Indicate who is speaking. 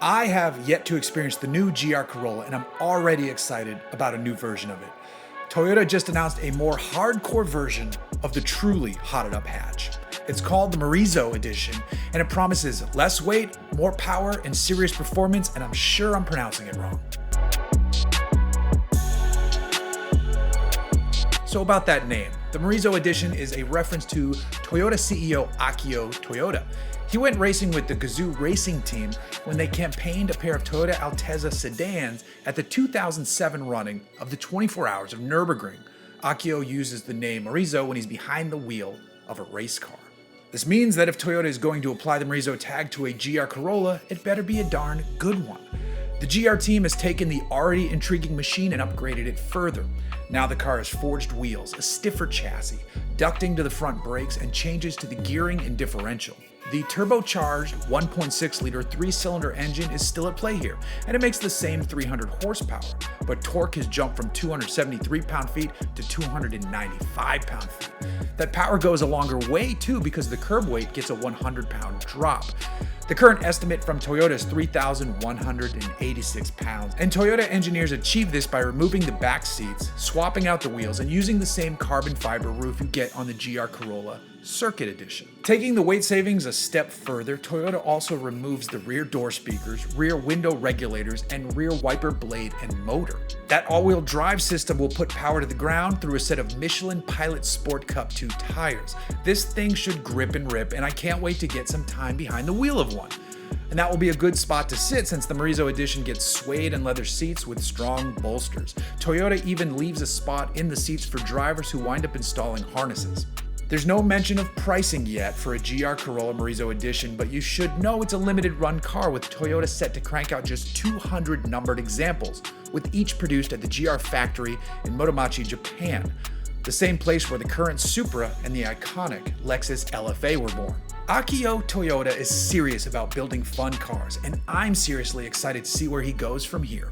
Speaker 1: I have yet to experience the new GR Corolla, and I'm already excited about a new version of it. Toyota just announced a more hardcore version of the truly hotted up hatch. It's called the Morizo Edition, and it promises less weight, more power, and serious performance, and I'm sure I'm pronouncing it wrong. So about that name, the Morizo Edition is a reference to Toyota CEO Akio Toyoda. He went racing with the Gazoo racing team when they campaigned a pair of Toyota Altezza sedans at the 2007 running of the 24 Hours of Nürburgring. Akio uses the name Morizo when he's behind the wheel of a race car. This means that if Toyota is going to apply the Morizo tag to a GR Corolla, it better be a darn good one. The GR team has taken the already intriguing machine and upgraded it further. Now the car has forged wheels, a stiffer chassis, ducting to the front brakes, and changes to the gearing and differential. The turbocharged 1.6-liter 3-cylinder engine is still at play here, and it makes the same 300 horsepower, but torque has jumped from 273 pound-feet to 295 pound-feet. That power goes a longer way too because the curb weight gets a 100-pound drop. The current estimate from Toyota is 3,186 pounds, and Toyota engineers achieved this by removing the back seats, swapping out the wheels, and using the same carbon fiber roof you get on the GR Corolla Circuit Edition. Taking the weight savings a step further, Toyota also removes the rear door speakers, rear window regulators, and rear wiper blade and motor. That all-wheel drive system will put power to the ground through a set of Michelin Pilot Sport Cup 2 tires. This thing should grip and rip, and I can't wait to get some time behind the wheel of one. And that will be a good spot to sit since the Morizo Edition gets suede and leather seats with strong bolsters. Toyota even leaves a spot in the seats for drivers who wind up installing harnesses. There's no mention of pricing yet for a GR Corolla Morizo Edition, but you should know it's a limited run car with Toyota set to crank out just 200 numbered examples, with each produced at the GR factory in Motomachi, Japan, the same place where the current Supra and the iconic Lexus LFA were born. Akio Toyoda is serious about building fun cars, and I'm seriously excited to see where he goes from here.